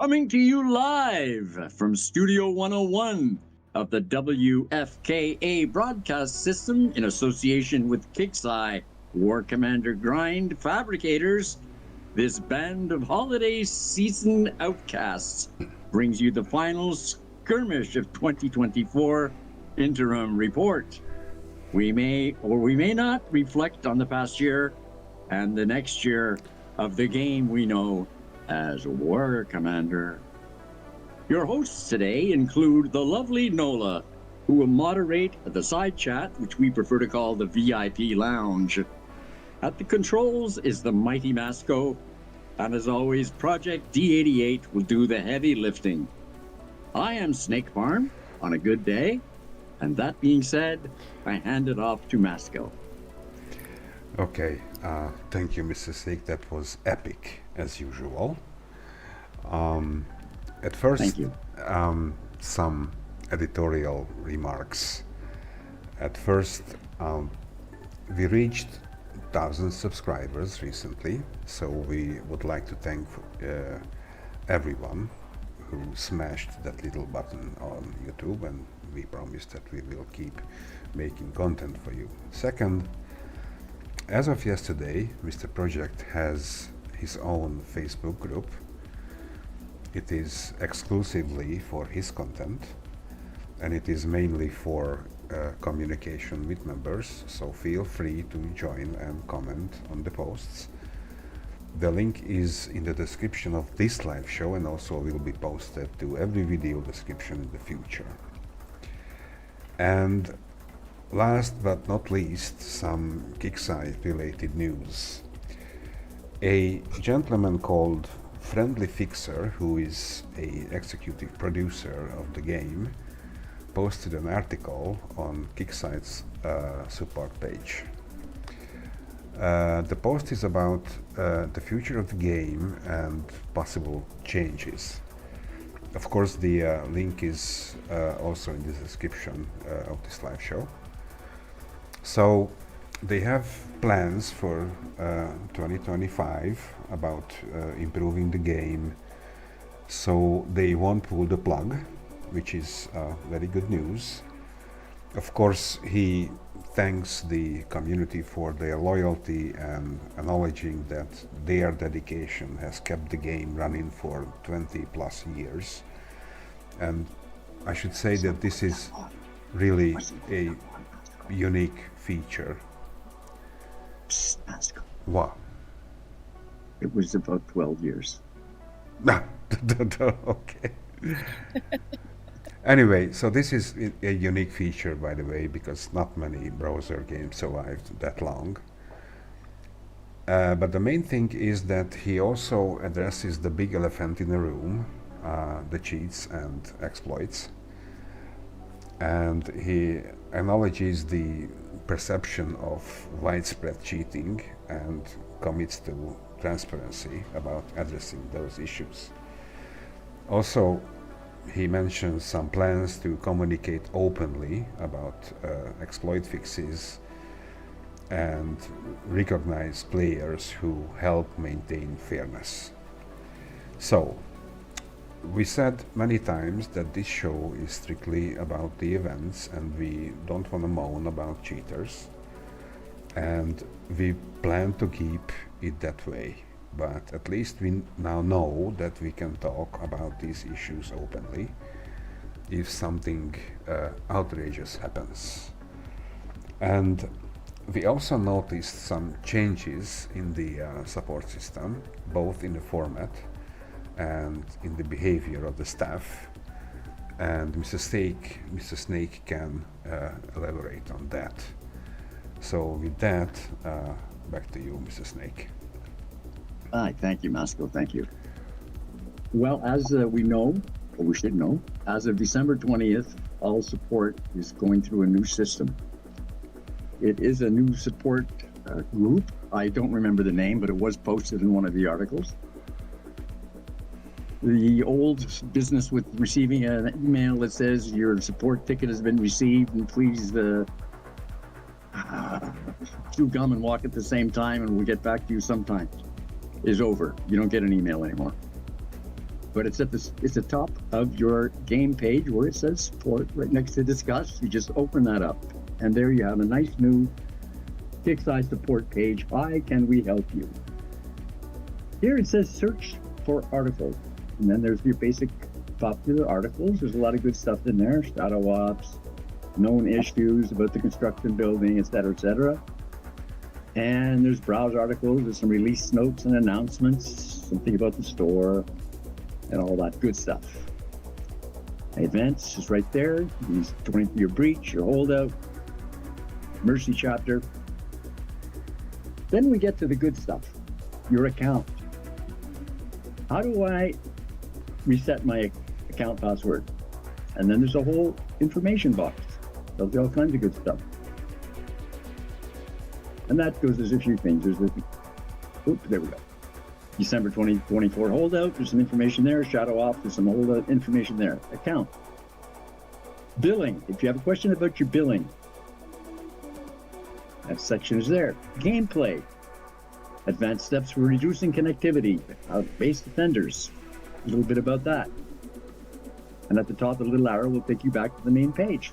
Coming to you live from Studio 101 of the WFKA broadcast system in association with Kixeye War Commander Grind Fabricators. This band of holiday season outcasts brings you the final Skirmish of 2024 interim report. We may or we may not reflect on the past year and the next year of the game we know as War Commander. Your hosts today include the lovely Nola, who will moderate the side chat, which we prefer to call the VIP Lounge. At the controls is the mighty Masco, and as always, Project D88 will do the heavy lifting. I am Snake Farm on a good day, and that being said, I hand it off to Masco. Okay, thank you, Mr. Snake. That was epic, as usual. At first, Thank you. Some editorial remarks. At first, we reached 1,000 subscribers recently, so we would like to thank everyone who smashed that little button on YouTube, and we promise that we will keep making content for you. Second, as of yesterday, Mr. Project has his own Facebook group. It is exclusively for his content, and it is mainly for communication with members, so feel free to join and comment on the posts. The link is in the description of this live show and also will be posted to every video description in the future. And last but not least, some Kixeye related news. A gentleman called Friendly Fixer, who is a executive producer of the game, posted an article on Kixeye's support page. The post is about the future of the game and possible changes. Of course, the link is also in the description of this live show. So they have plans for 2025 about improving the game, so they won't pull the plug, which is very good news. Of course, he thanks the community for their loyalty and acknowledging that their dedication has kept the game running for 20 plus years. And I should say that this is really a unique feature. Psst, Masco. What? It was about 12 years. Okay. Anyway, so this is a unique feature, by the way, because not many browser games survived that long. But the main thing is that he also addresses the big elephant in the room, the cheats and exploits. And he acknowledges the perception of widespread cheating and commits to transparency about addressing those issues. Also, he mentions some plans to communicate openly about exploit fixes and recognize players who help maintain fairness. So, we said many times that this show is strictly about the events and we don't want to moan about cheaters, and we plan to keep it that way. But at least we now know that we can talk about these issues openly if something outrageous happens. And we also noticed some changes in the support system, both in the format and in the behavior of the staff. And Mr. Snake can elaborate on that. So with that, back to you, Mr. Snake. Hi, thank you, Masco, thank you. Well, as we know, or we should know, as of December 20th, all support is going through a new system. It is a new support group. I don't remember the name, but it was posted in one of the articles. The old business with receiving an email that says your support ticket has been received and please chew gum and walk at the same time and we'll get back to you sometime is over. You don't get an email anymore. but it's at the top of your game page where it says support right next to discuss. You just open that up, and there you have a nice new KIXEYE support page. Hi, can we help you? Here it says search for articles, and then there's your basic popular articles. There's a lot of good stuff in there: shadow ops, known issues about the construction building, etc., etc. And there's browse articles. There's some release notes and announcements, something about the store, and all that good stuff. Events is right there. Your breach, your holdout, mercy chapter. Then we get to the good stuff, your account. How do I reset my account password? And then there's a whole information box. Tells you all kinds of good stuff. And that goes as a few things. There's there we go. December 2024 holdout. There's some information there. Shadow off. There's some holdout information there. Account. Billing. If you have a question about your billing, that section is there. Gameplay. Advanced steps for reducing connectivity. Base defenders. A little bit about that. And at the top, the little arrow will take you back to the main page.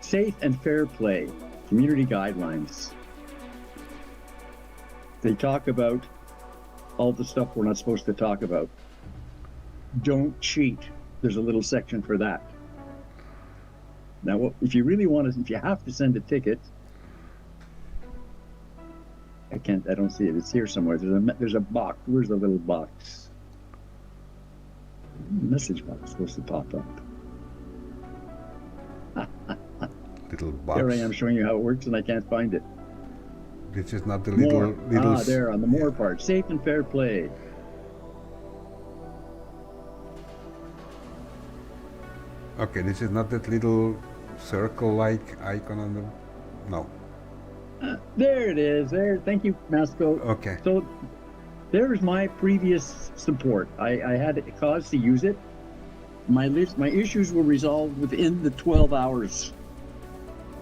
Safe and fair play. Community guidelines. They talk about all the stuff we're not supposed to talk about. Don't cheat. There's a little section for that. Now, if you really want to, if you have to send a ticket, I don't see it. It's here somewhere. There's a box. Where's the little box? The message box is supposed to pop up. Little box. There I am showing you how it works, and I can't find it. This is not the little. There on the more part. Safe and fair play. Okay, this is not that little circle-like icon on the. No. There it is. There. Thank you, Masco. Okay. So there's my previous support. I had cause to use it. My issues were resolved within the 12 hours.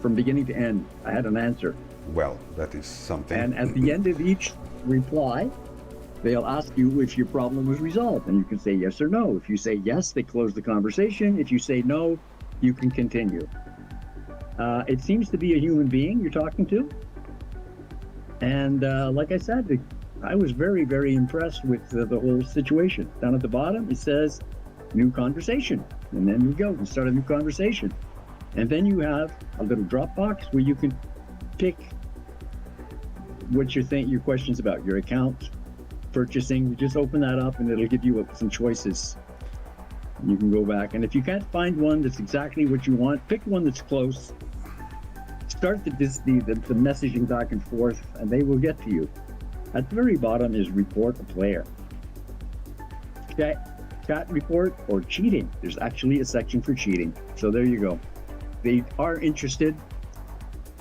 From beginning to end, I had an answer. Well, that is something. And at the end of each reply, they'll ask you if your problem was resolved, and you can say yes or no. If you say yes, they close the conversation. If you say no, you can continue. It seems to be a human being you're talking to. And like I said, I was very, very impressed with the whole situation. Down at the bottom, it says new conversation. And then you go and start a new conversation. And then you have a little drop box where you can pick what your questions about, your account, purchasing. You just open that up and it'll give you some choices. You can go back, and if you can't find one that's exactly what you want, pick one that's close. Start the messaging back and forth, and they will get to you. At the very bottom is report a player. Chat report or cheating. There's actually a section for cheating. So there you go. They are interested.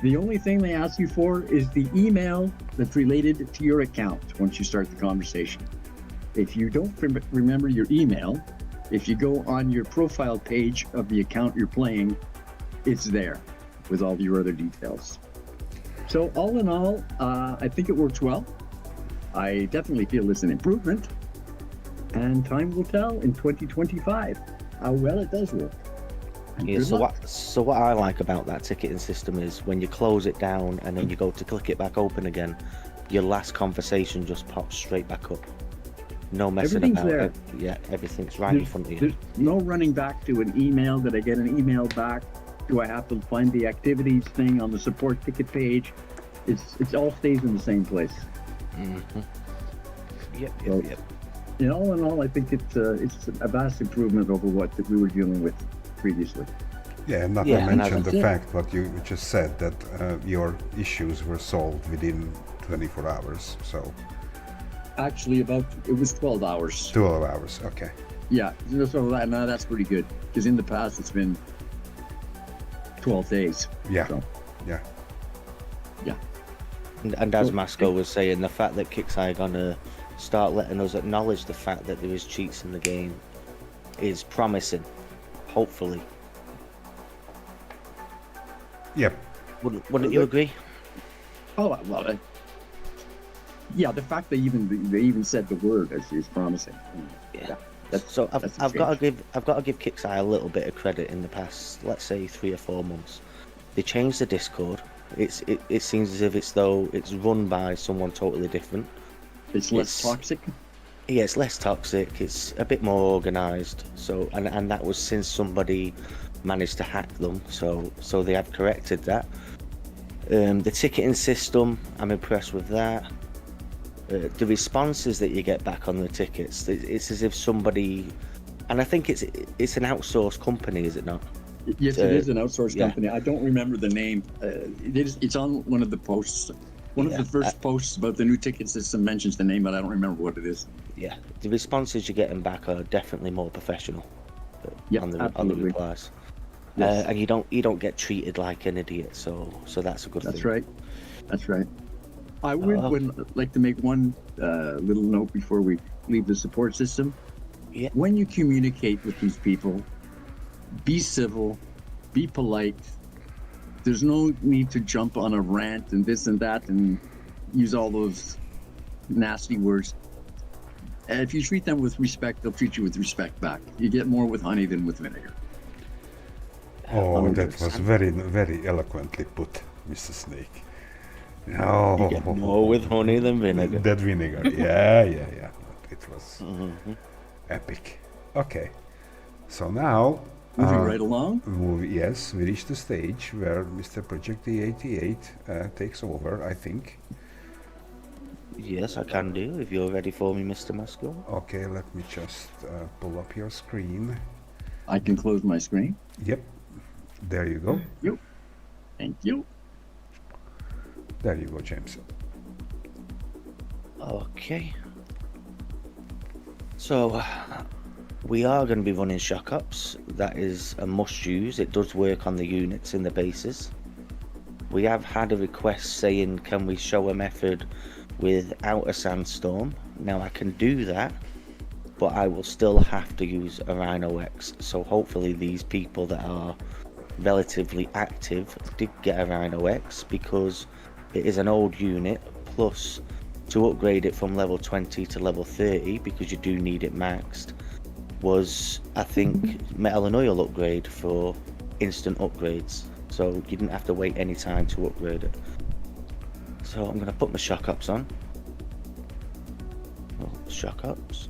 The only thing they ask you for is the email that's related to your account once you start the conversation. If you don't remember your email, if you go on your profile page of the account you're playing, it's there with all your other details. So all in all, I think it works well. I definitely feel it's an improvement, and time will tell in 2025 how well it does work. Yeah, so what I like about that ticketing system is when you close it down and then you go to click it back open again, your last conversation just pops straight back up. No messing about there. it. Yeah, everything's right in front of you. There's no running back to an email. Did I get an email back? Do I have to find the activities thing on the support ticket page? It all stays in the same place. Mm-hmm. Yep. In all, I think it's a vast improvement over what we were dealing with previously. Yeah, and not to mention the fact what you just said, that your issues were solved within 24 hours. So actually, it was 12 hours. 12 hours, okay. Yeah, so that's pretty good, because in the past it's been 12 days. Yeah, so. yeah. And as Masco was saying, the fact that KIXEYE are gonna start letting us acknowledge the fact that there is cheats in the game is promising. Hopefully. Yep. Wouldn't you agree? Oh well, Yeah, the fact they even said the word is promising. Yeah. That's, So that's a I've got to change. give Kixeye a little bit of credit in the past, let's say 3 or 4 months. They changed the Discord. It seems as if it's run by someone totally different. It's less toxic. Yeah, it's less toxic. It's a bit more organized. So and that was since somebody managed to hack them. So they have corrected that. The ticketing system, I'm impressed with that. The responses that you get back on the tickets, it's as if somebody, and I think it's an outsourced company, is it not? Yes, it is an outsourced company. I don't remember the name. It's on one of the posts. One of the first posts about the new ticket system mentions the name, but I don't remember what it is. Yeah, the responses you're getting back are definitely more professional. On the replies. Yes. And you don't get treated like an idiot, so that's a good thing. That's right. That's right. I would like to make one little note before we leave the support system. Yeah. When you communicate with these people, be civil, be polite. There's no need to jump on a rant and this and that and use all those nasty words. And if you treat them with respect, they'll treat you with respect back. You get more with honey than with vinegar. Oh, that was very, very eloquently put, Mr. Snake. No. You get more with honey than vinegar. That vinegar, yeah. It was epic. Okay, so now... Moving right along? Yes, we reached the stage where Mr. Project D88 takes over, I think. Yes, I can do, if you're ready for me, Mr. Musco. Okay, let me just pull up your screen. I can close my screen. Yep, there you go. Thank you. There you go, James. Okay. So, we are going to be running shock ups. That is a must use. It does work on the units in the bases. We have had a request saying, can we show a method without a sandstorm? Now I can do that, but I will still have to use a Rhino X. So hopefully these people that are relatively active did get a Rhino X, because it is an old unit, plus to upgrade it from level 20 to level 30, because you do need it maxed, was, I think, metal and oil upgrade for instant upgrades, so you didn't have to wait any time to upgrade it. So I'm going to put my shock ups on. Shock ups,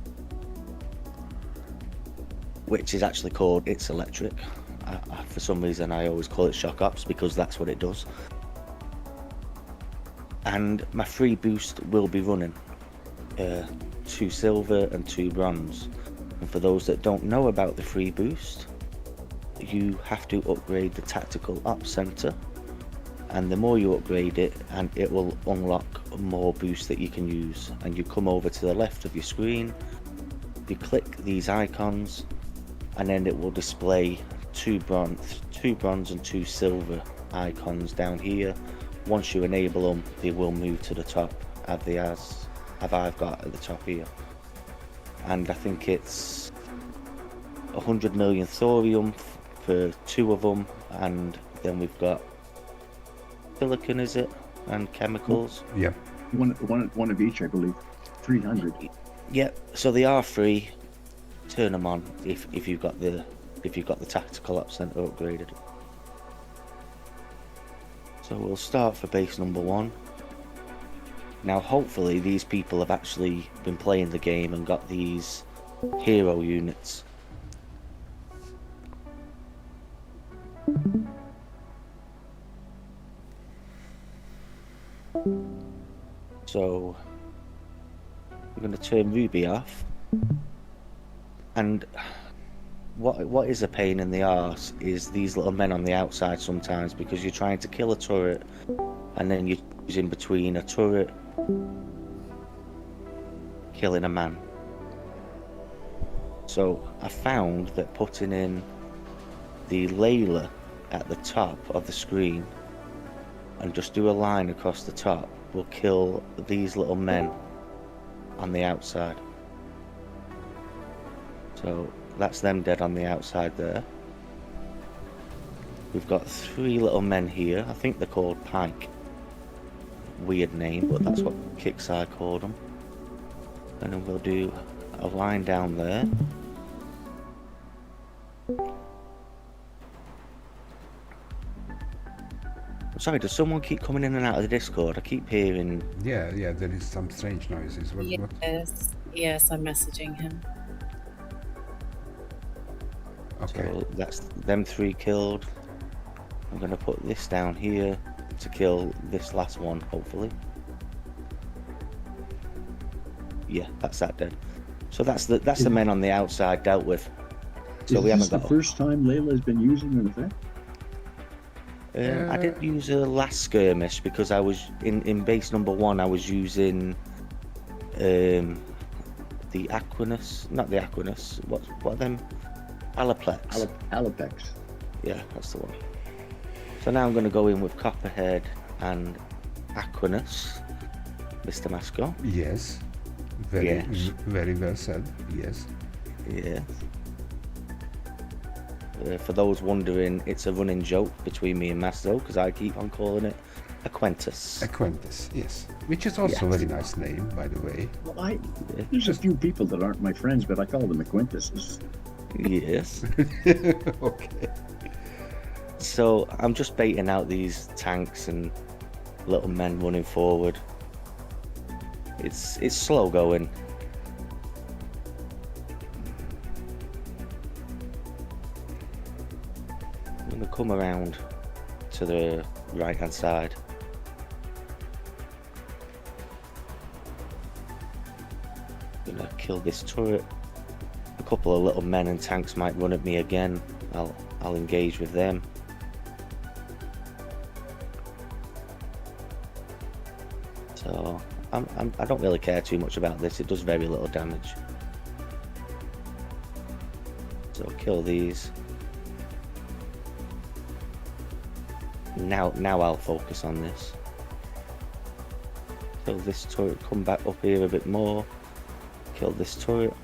which is actually called It's Electric. For some reason I always call it shock ups because that's what it does. And my free boost will be running 2 silver and 2 bronze. And for those that don't know about the free boost, you have to upgrade the tactical ops center, and the more you upgrade it, and it will unlock more boosts that you can use. And you come over to the left of your screen, you click these icons, and then it will display 2 bronze and 2 silver icons down here. Once you enable them, they will move to the top, as I've got at the top here. And I think it's 100 million thorium for 2 of them, and then we've got silicon, is it, and chemicals. Yeah. One of each, I believe. 300. Yeah. So they are free. Turn them on if you've got the tactical ops center upgraded. So we'll start for base number 1. Now hopefully these people have actually been playing the game and got these hero units. So we're going to turn Ruby off. And what is a pain in the arse is these little men on the outside sometimes, because you're trying to kill a turret and then you're in between a turret killing a man. So I found that putting in the Layla at the top of the screen and just do a line across the top will kill these little men on the outside. So that's them dead on the outside there. We've got 3 little men here. I think they're called Pike. weird name, but that's what Kickside called them. And then we'll do a line down there. I'm sorry, does someone keep coming in and out of the Discord? I keep hearing... Yeah, there is some strange noises. What? Yes, I'm messaging him. Okay. So that's them 3 killed. I'm going to put this down here to kill this last one, hopefully. Yeah, that's that dead. So that's the men on the outside dealt with. So we haven't got... the first time Layla's been using an effect? I didn't use a last skirmish because I was in base number 1. I was using the Aquinus, not the Aquinus. What are them? Aliplex. Alipex. Yeah, that's the one. So now I'm going to go in with Copperhead and Aquinus, Mr. Masco. Yes. Very well said. Yes. Yeah. For those wondering, it's a running joke between me and Masco because I keep on calling it Acquaintus. Acquaintus, yes. Which is also a very nice name, by the way. Well, there's a few people that aren't my friends, but I call them acquaintances. Yes. Okay. So I'm just baiting out these tanks and little men running forward. It's slow going. I'm gonna come around to the right hand side. Gonna kill this turret. A couple of little men and tanks might run at me again. I'll engage with them. So I don't really care too much about this. It does very little damage. So kill these. Now I'll focus on this. Kill this turret. Come back up here a bit more. Kill this turret.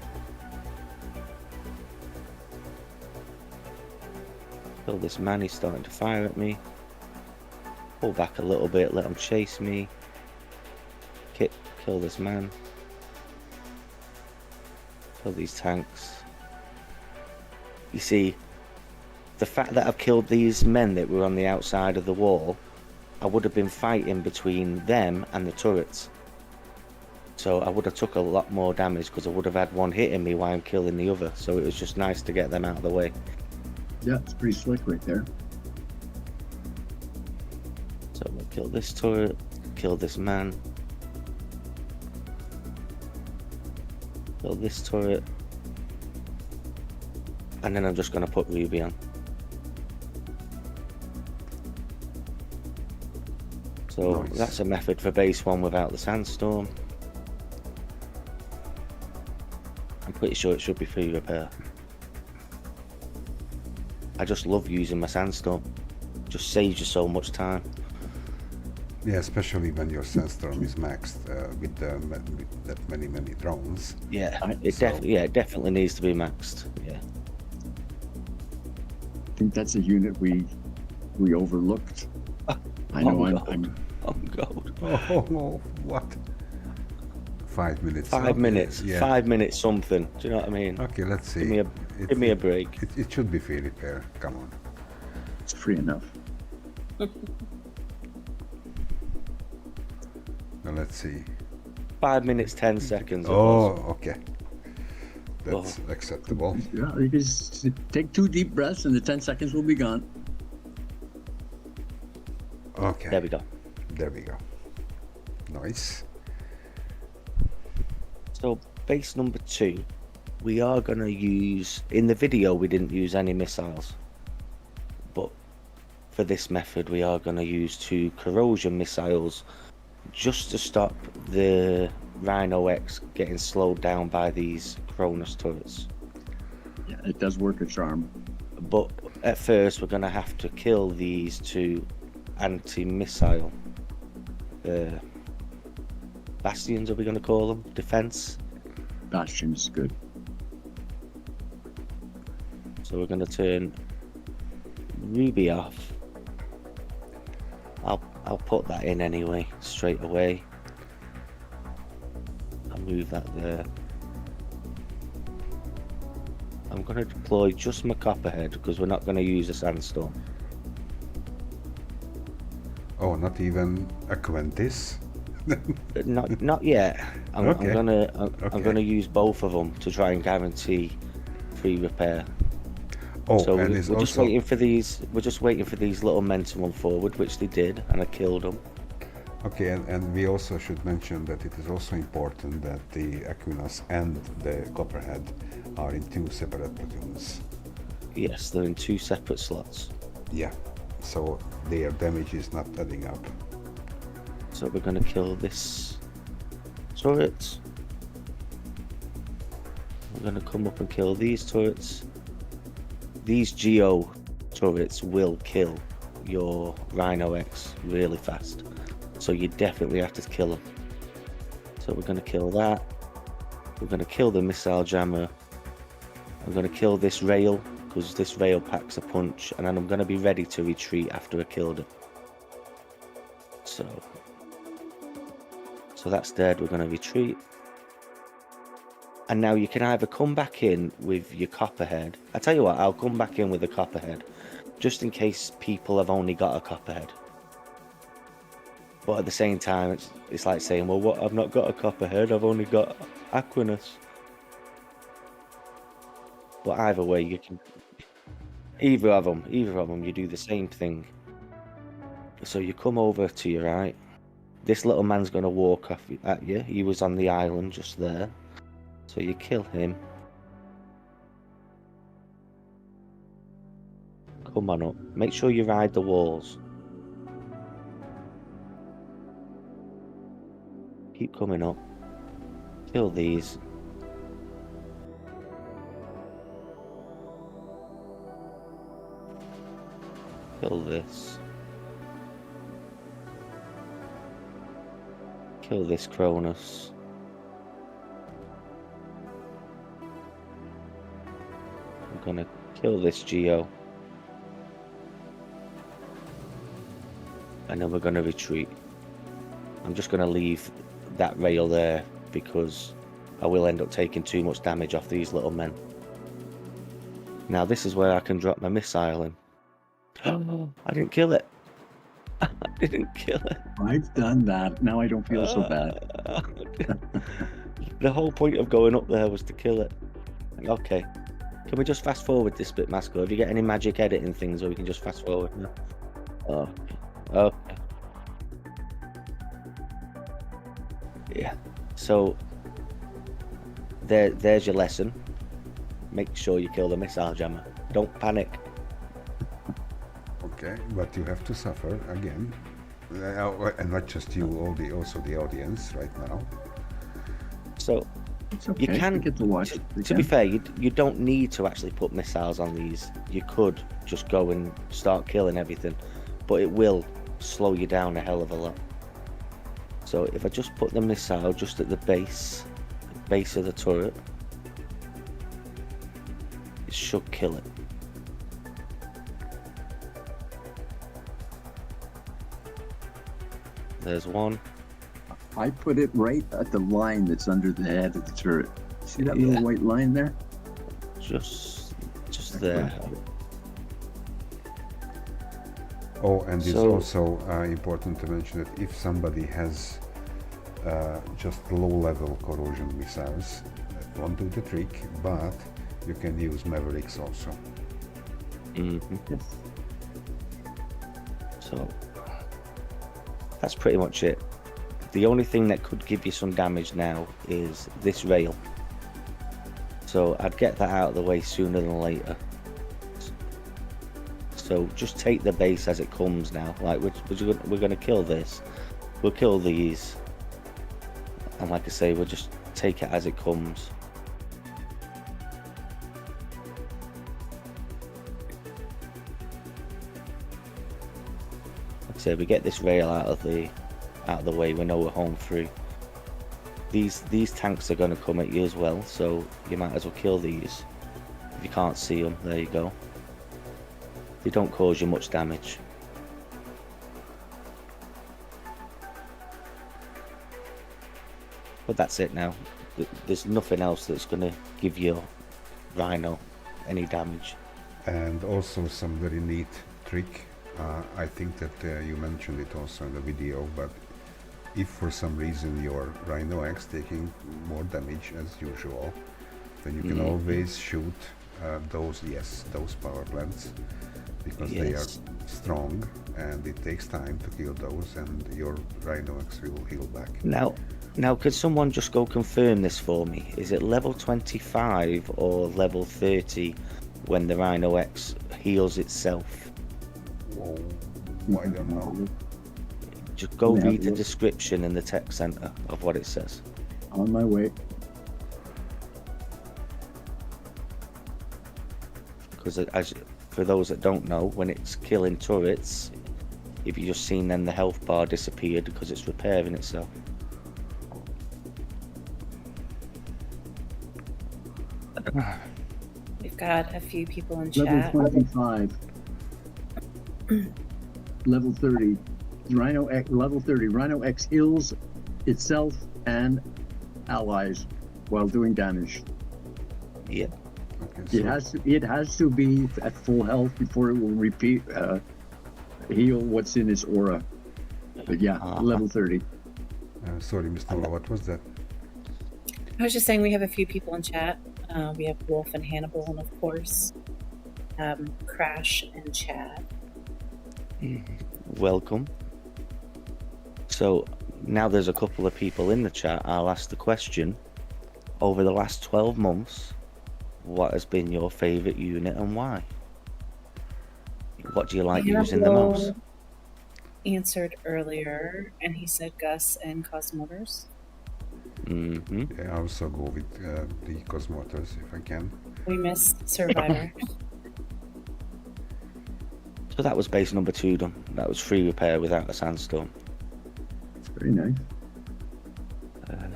Kill this man. He's starting to fire at me. Pull back a little bit. Let him chase me. Kill this man. Kill these tanks. You see, the fact that I've killed these men that were on the outside of the wall, I would have been fighting between them and the turrets. So I would have took a lot more damage because I would have had one hitting me while I'm killing the other. So it was just nice to get them out of the way. Yeah, it's pretty slick right there. So we'll kill this turret, kill this man. Kill this turret. And then I'm just going to put Ruby on. So Nice. That's a method for base 1 without the sandstorm. I'm pretty sure it should be free repair. I just love using my sandstorm. Just saves you so much time. Yeah, especially when your sandstorm is maxed with that many drones. Yeah, it definitely needs to be maxed. Yeah. I think that's a unit we overlooked. I know I'm on gold. Oh no! What? 5 minutes. 5 minutes. Yeah. 5 minutes something. Do you know what I mean? Okay, let's see. Give me a break. It should be free repair. Come on. it's free enough. Now let's see. 5 minutes 10 seconds. it Oh, was. okay. That's acceptable. Yeah, you just take 2 deep breaths and the 10 seconds will be gone. Okay. There we go. There we go. Nice. So base number 2, we are going to use, in the video we didn't use any missiles, but for this method we are going to use 2 corrosion missiles just to stop the Rhino X getting slowed down by these Cronus turrets. Yeah, it does work a charm. But at first we're going to have to kill these 2 anti-missile bastions, are we going to call them? Defense. Bastion's good. So we're going to turn Ruby off. I'll I'll put that in anyway, straight away. I'll move that there. I'm going to deploy just my copperhead because we're not going to use a sandstorm. Oh, not even a Quentis? Not yet. I'm Okay. gonna use both of them to try and guarantee free repair. Oh, So and we're it's just also... waiting for these. We're just waiting for these little men to run forward, which they did, and I killed them. Okay, and we also should mention that it is also important that the Aquinas and the Copperhead are in 2 separate platoons. Yes, they're in 2 separate slots. Yeah, so their damage is not adding up. So we're gonna kill this turret. We're gonna come up and kill these turrets. These Geo turrets will kill your Rhino X really fast. So you definitely have to kill them. So we're gonna kill that. We're gonna kill the missile jammer. I'm gonna kill this rail because this rail packs a punch, and then I'm gonna be ready to retreat after I killed it. So that's dead. We're gonna retreat. And now you can either come back in with your copperhead. I tell you what, I'll come back in with a copperhead, just in case people have only got a copperhead. But at the same time, it's like saying, well, what? I've not got a copperhead. I've only got Aquinas. But either way, you can either of them. You do the same thing. So you come over to your right. This little man's gonna walk off at you. He was on the island just there. So you kill him. Come on up. Make sure you ride the walls. Keep coming up. Kill these. Kill this. Kill this Cronus. I'm gonna kill this Geo. And then we're gonna retreat. I'm just gonna leave that rail there because I will end up taking too much damage off these little men. Now this is where I can drop my missile in. Oh, I didn't kill it. I didn't kill it. I've done that. Now I don't feel so bad. The whole point of going up there was to kill it. Okay. Can we just fast forward this bit, Masco? Have you got any magic editing things where we can just fast forward? No. Oh. Okay. Yeah. So there's your lesson. Make sure you kill the missile jammer. Don't panic. Okay, but you have to suffer again. And not just you, also the audience right now. So It's okay. you can We get to watch. To be fair, you don't need to actually put missiles on these. You could just go and start killing everything, but it will slow you down a hell of a lot. So if I just put the missile just at the base of the turret, it should kill it. There's one. I put it right at the line that's under the head of the turret. See that Yeah. little white line there? Just there. Oh, and it's So- also important to mention that if somebody has just low-level corrosion missiles, that won't do the trick, but you can use Mavericks also. Mm-hmm. So that's pretty much it. The only thing that could give you some damage now is this rail. So I'd get that out of the way sooner than later. So just take the base as it comes now. Like we're going to kill this. We'll kill these. And like I say, we'll just take it as it comes. Like I say, we get this rail out of the way. We know we're home free. These tanks are going to come at you as well, so you might as well kill these. If you can't see them, there you go. They don't cause you much damage. But that's it now. There's nothing else that's going to give your Rhino any damage. And also some very neat trick. I think that you mentioned it also in the video, but if for some reason your Rhino X taking more damage as usual, then you can always shoot those power plants, because they are strong and it takes time to kill those, and your Rhino X will heal back. Now, could someone just go confirm this for me? Is it level 25 or level 30 when the Rhino X heals itself? Whoa, I don't know. Just go read the description in the tech center of what it says. On my way. Because for those that don't know, when it's killing turrets, if you just seen then the health bar disappeared because it's repairing itself. We've got a few people in Level chat. 25. Level 30. Rhino X, level 30. Rhino X heals itself and allies while doing damage. Yep. Okay, It has to be at full health before it will repeat heal what's in its aura. But yeah, level 30. sorry, Mr. Nola, what was that? I was just saying we have a few people in chat. We have Wolf and Hannibal, and of course, Crash and Chad. Welcome. So now there's a couple of people in the chat. I'll ask the question: over the last 12 months, what has been your favourite unit and why? What do you like using the most? Answered earlier, and he said Gus and Cosmotors. Yeah, I also go with the Cosmotors if I can. We missed Survivor. So that was base number 2 done. That was free repair without a sandstorm. It's very nice.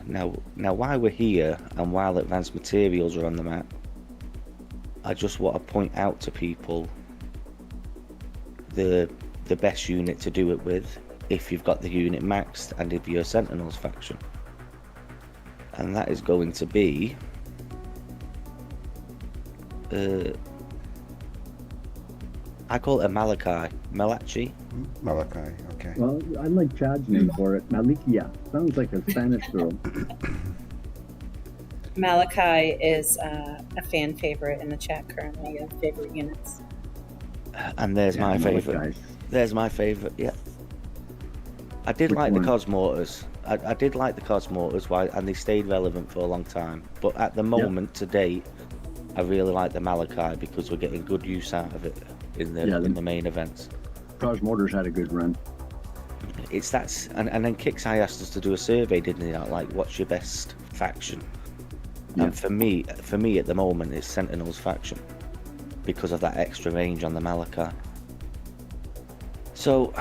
Now while we're here and while advanced materials are on the map, I just want to point out to people the best unit to do it with if you've got the unit maxed and if you're a Sentinels faction. And that is going to be I call it a Malachi. Malachi, okay. Well, I like Chad's name for it. Malikia. Sounds like a Spanish girl. Malachi is a fan favorite in the chat currently of favorite units. And there's my favorite. Malachi. There's my favorite. Yeah. I did Which like one? the Cosmotors. I did like the Cosmotors, and they stayed relevant for a long time. But at the moment, to date, I really like the Malachi because we're getting good use out of it in the main events. Cosmotors had a good run. It's that, and then Kixeye asked us to do a survey, didn't he? Like, what's your best faction? Yeah. And for me at the moment, it's Sentinels faction because of that extra range on the Malachi. So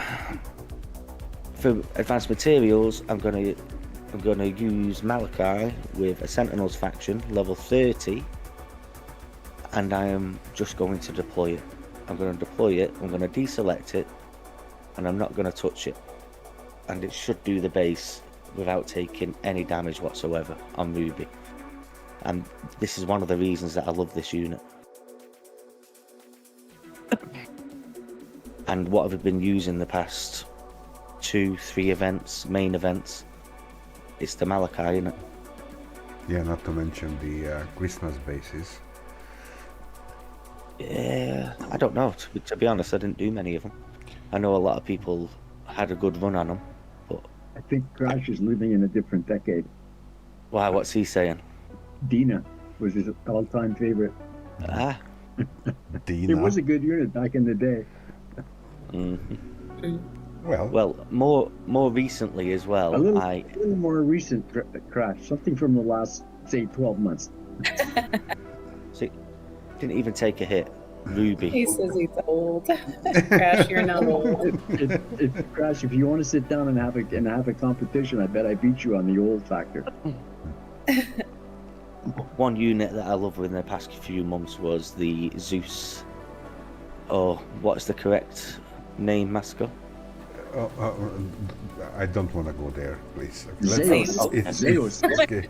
for advanced materials, I'm gonna use Malachi with a Sentinels faction level 30, and I am just going to deploy it. I'm going to deploy it. I'm going to deselect it, and I'm not going to touch it. And it should do the base without taking any damage whatsoever on Ruby. And this is one of the reasons that I love this unit. And what have I been using the past 2-3 events, main events? It's the Malachi, isn't it? Yeah, not to mention the Christmas bases. Yeah, I don't know. To be honest, I didn't do many of them. I know a lot of people had a good run on them, but I think Crash is living in a different decade. why? What's he saying? Dina was his all-time favorite. Ah, Dina. It was a good unit back in the day. Well, more recently as well. A little more recent Crash, something from the last, say, 12 months. See, didn't even take a hit. Ruby. He says he's old. Crash, you're not old. Crash, if you want to sit down and have a competition, I bet I beat you on the old factor. One unit that I loved in the past few months was the Zeus. Oh, what's the correct name, Masco? I don't want to go there, please. Zeus. Zeus. Okay.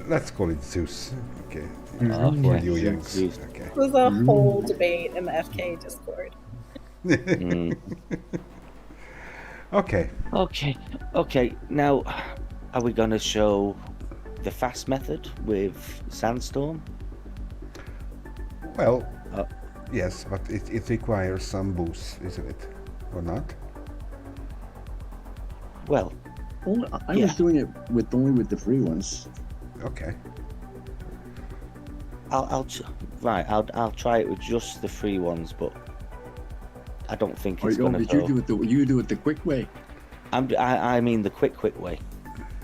Let's call it Zeus. Okay. For Okay. you youngs. Zeus. Okay. It was a whole debate in the FK Discord. Okay. Okay. Now, are we going to show the fast method with Sandstorm? Well, yes, but it requires some boost, isn't it? Or not? Well, I was doing it only with the free ones. Okay. I'll try it with just the free ones, but I don't think it's going to go. You do it the quick way. I mean the quick way.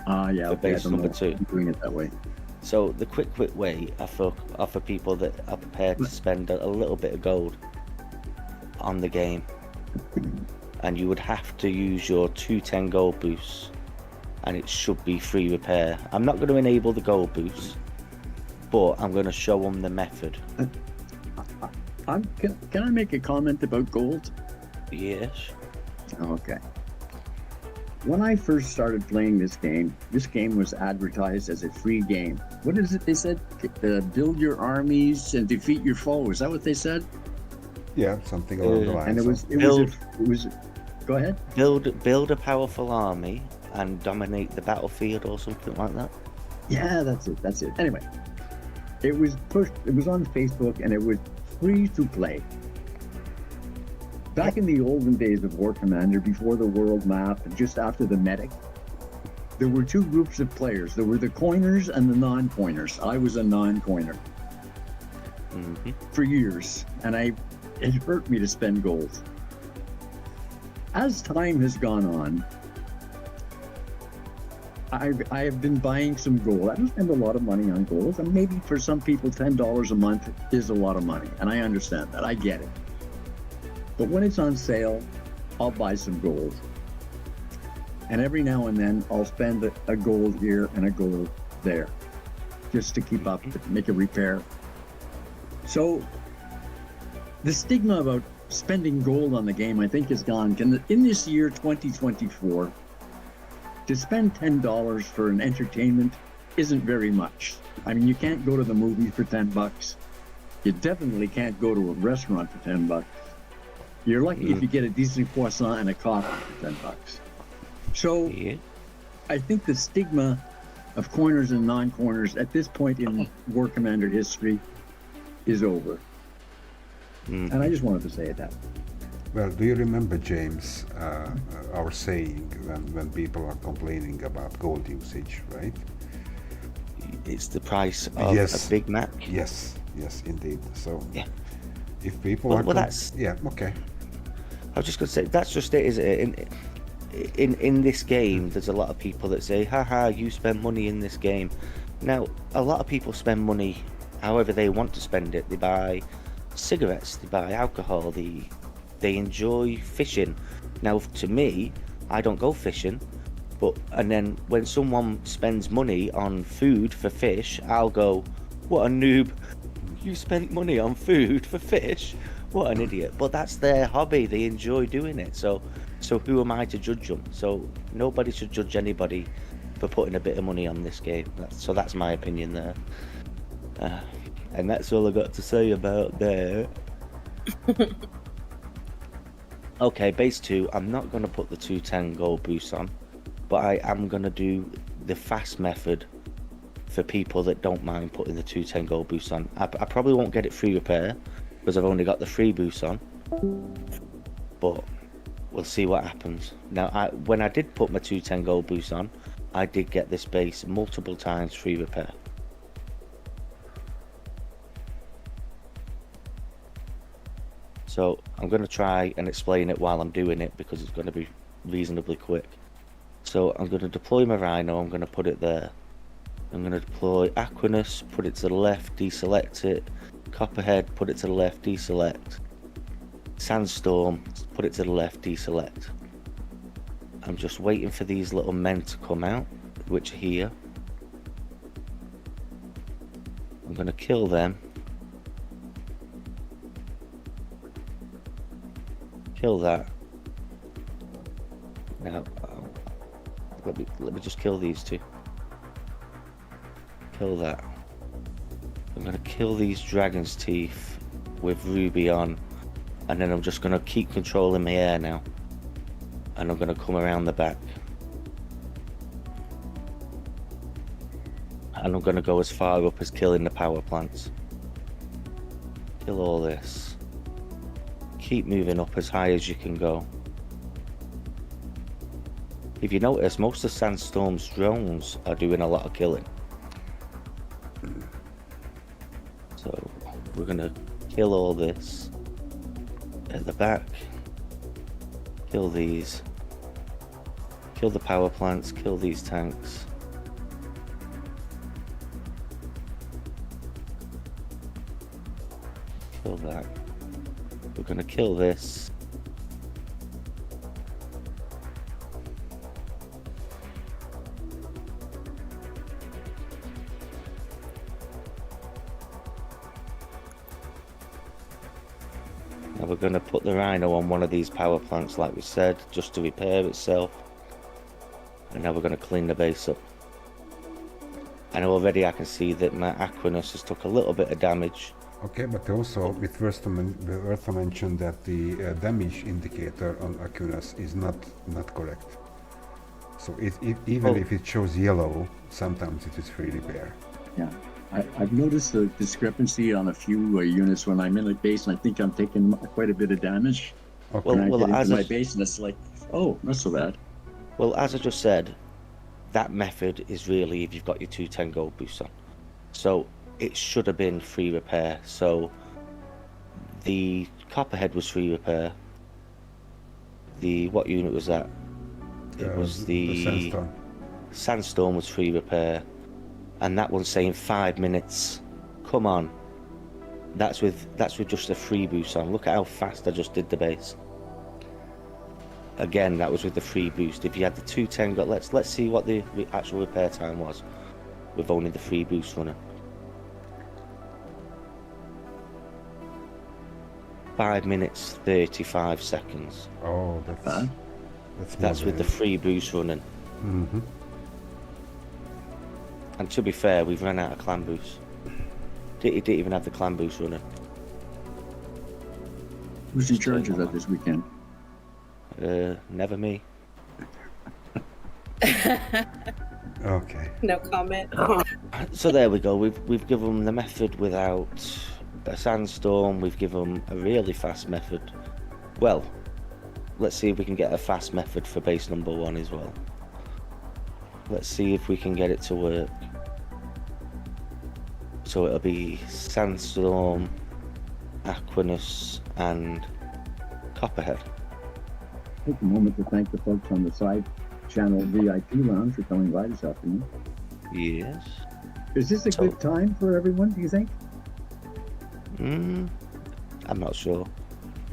Yeah. For base number 2. I'm doing it that way. So the quick way are for people that are prepared to spend a little bit of gold on the game, and you would have to use your 210 gold boosts, and it should be free repair. I'm not going to enable the gold boosts, but I'm going to show them the method. Can I make a comment about gold? Yes. Okay. When I first started playing this game was advertised as a free game. What is it they said? Build your armies and defeat your foes. Is that what they said? Yeah, something along the lines. And it was. Go ahead. Build a powerful army and dominate the battlefield or something like that. Yeah, that's it. Anyway, it was pushed. It was on Facebook and it was free to play. Back in the olden days of War Commander, before the world map and just after the medic, there were two groups of players. There were the coiners and the non-coiners. I was a non-coiner for years, and it hurt me to spend gold. As time has gone on, I have been buying some gold. I don't spend a lot of money on gold, and maybe for some people $10 a month is a lot of money, and I understand that. I get it. But when it's on sale, I'll buy some gold. And every now and then, I'll spend a gold here and a gold there, just to keep up, to make a repair. So, the stigma about spending gold on the game, I think, is gone. In this year, 2024, to spend $10 for an entertainment isn't very much. I mean, you can't go to the movies for $10. You definitely can't go to a restaurant for $10. You're lucky if you get a decent croissant and a coffee for $10. So, I think the stigma of coiners and non-coiners at this point in War Commander history is over. And I just wanted to say it that way. Well, do you remember, James, our saying when people are complaining about gold usage, right? It's the price of a Big Mac. Yes, indeed. So, if people that's... Yeah, okay. I was just going to say, that's just it, is it? In this game, there's a lot of people that say, haha, you spend money in this game. Now, a lot of people spend money however they want to spend it. They buy cigarettes, they buy alcohol, they enjoy fishing. Now, to me, I don't go fishing, and then when someone spends money on food for fish, I'll go, what a noob, you spent money on food for fish? What an idiot. But that's their hobby, they enjoy doing it, so who am I to judge them? So nobody should judge anybody for putting a bit of money on this game. So that's my opinion there. And that's all I got to say about that. Okay, base 2, I'm not going to put the 210 gold boost on, but I am going to do the fast method for people that don't mind putting the 210 gold boost on. I probably won't get it free repair because I've only got the free boost on, but we'll see what happens. Now, when I did put my 210 gold boost on, I did get this base multiple times free repair. So I'm going to try and explain it while I'm doing it because it's going to be reasonably quick. So I'm going to deploy my Rhino, I'm going to put it there. I'm going to deploy Aquinas, put it to the left, deselect it. Copperhead, put it to the left, deselect. Sandstorm, put it to the left, deselect. I'm just waiting for these little men to come out, which are here. I'm going to kill them. Kill that. Now, let me just kill these two. Kill that. I'm gonna kill these dragon's teeth with Ruby on, and then I'm just gonna keep controlling my air now. And I'm gonna come around the back. And I'm gonna go as far up as killing the power plants. Kill all this. Keep moving up as high as you can go. If you notice, most of Sandstorm's drones are doing a lot of killing. So we're gonna kill all this at the back. Kill these. Kill the power plants, kill these tanks. Kill that. We're gonna kill this. Now we're going to put the Rhino on one of these power plants like we said, just to repair itself. And now we're going to clean the base up. And already I can see that my Aquinas has took a little bit of damage. Okay, but also it's worth to mention that the damage indicator on Aquinas is not correct. So even if it shows yellow, sometimes it is free repair. Yeah. I've noticed a discrepancy on a few units when I'm in a base, and I think I'm taking quite a bit of damage. Okay. When I get into my base, and it's like, oh, not so bad. Well, as I just said, that method is really if you've got your 210 gold boosts on. So it should have been free repair. So the Copperhead was free repair. What unit was that? It was the Sandstorm. Sandstorm was free repair. And that one's saying 5 minutes. Come on. That's with just a free boost on. Look at how fast I just did the base. Again, that was with the free boost. If you had the 210, let's see what the actual repair time was with only the free boost running. 5 minutes 35 seconds. Oh, That's with the free boost running. Mm-hmm. And to be fair, we've run out of clan boosts. He didn't even have the clan boost running. Who's in charge of that this weekend? Never me. Okay. No comment. So there we go. We've given them the method without a sandstorm. We've given them a really fast method. Well, let's see if we can get a fast method for base number 1 as well. Let's see if we can get it to work. So it'll be Sandstorm, Aquinas, and Copperhead. Take a moment to thank the folks on the side channel VIP Lounge for coming by this afternoon. Yes. Is this a good time for everyone, do you think? I'm not sure.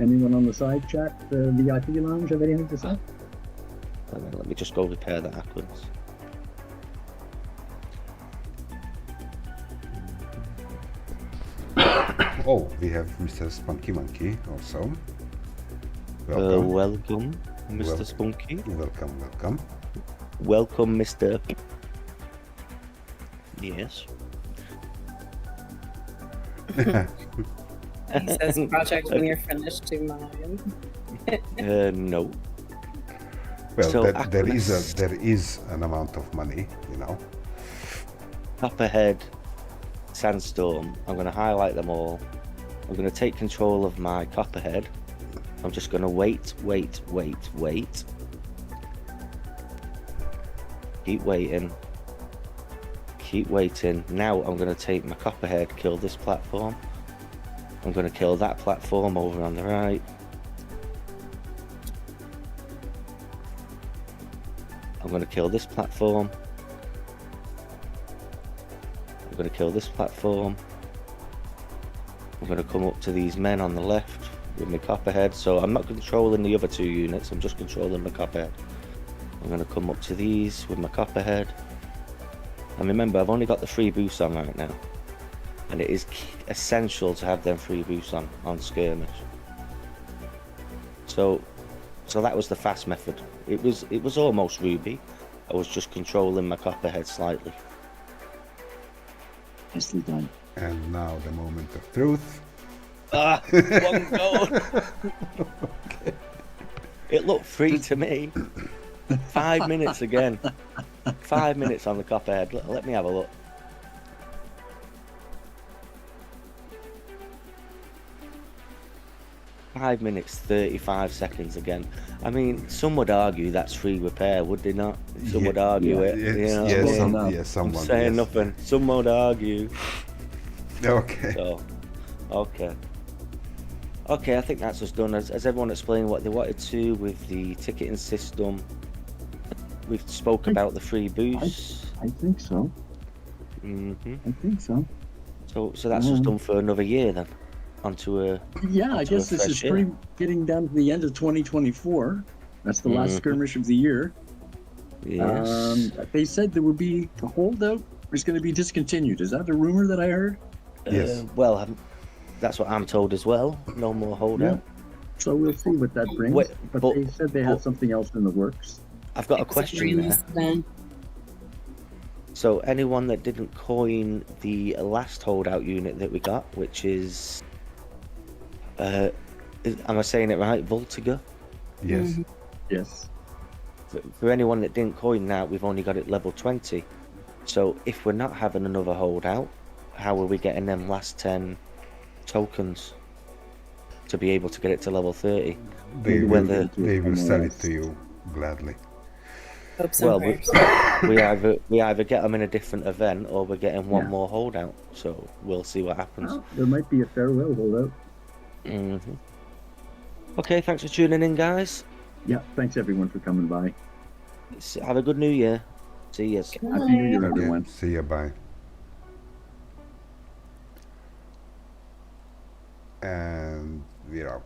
Anyone on the side chat, the VIP Lounge, have anything to say? Let me just go repair that Aquinas. Oh, we have Mr. Spunky Monkey also. Welcome. Welcome, Mr. Spunky. Welcome. Welcome, Mr. Yes. He says project when you're finished to mine. No. Well, So there Aquinas. there is an amount of money, you know. Copperhead, Sandstorm. I'm going to highlight them all. I'm going to take control of my Copperhead. I'm just going to wait. Keep waiting. Now I'm going to take my Copperhead, kill this platform. I'm going to kill that platform over on the right. I'm going to kill this platform. I'm going to kill this platform. I'm going to come up to these men on the left with my Copperhead. So I'm not controlling the other 2 units, I'm just controlling my Copperhead. I'm going to come up to these with my Copperhead. And remember, I've only got the free boost on right now. And it is essential to have them free boosts on Skirmish. So So that was the fast method. It was almost Ruby. I was just controlling my copperhead slightly. Nicely done. And now the moment of truth. Ah, one goal. It looked free to me. 5 minutes again. 5 minutes on the copperhead. Let me have a look. Five minutes, 35 seconds again. I mean, some would argue that's free repair, would they not? Some would argue it. Someone. I'm saying nothing. Some would argue. Okay. So, okay. Okay, I think that's us done. Has everyone explained what they wanted to with the ticketing system? We've spoke about the free boost. I think so. Mm-hmm. I think so. So that's us done for another year then. Onto a I guess this is getting down to the end of 2024. That's the last skirmish of the year. Yes. They said there would be a holdout. It's going to be discontinued. Is that the rumor that I heard? Yes. Well, that's what I'm told as well. No more holdout. Yeah. So we'll see what that brings. But they said they had something else in the works. I've got a question there. So anyone that didn't coin the last holdout unit that we got, which is, am I saying it right? Voltiga? Yes. Mm-hmm. Yes. For anyone that didn't coin that, we've only got it level 20. So if we're not having another holdout, how are we getting them last 10 tokens to be able to get it to level 30? They will sell it to you gladly. Hopes and Well, we either get them in a different event or we're getting one more holdout. So we'll see what happens. Well, there might be a farewell holdout. Okay, thanks for tuning in, guys. Yeah, thanks everyone for coming by. Have a good New Year. See you. Happy New Year, everyone. See you. Bye. And we're out.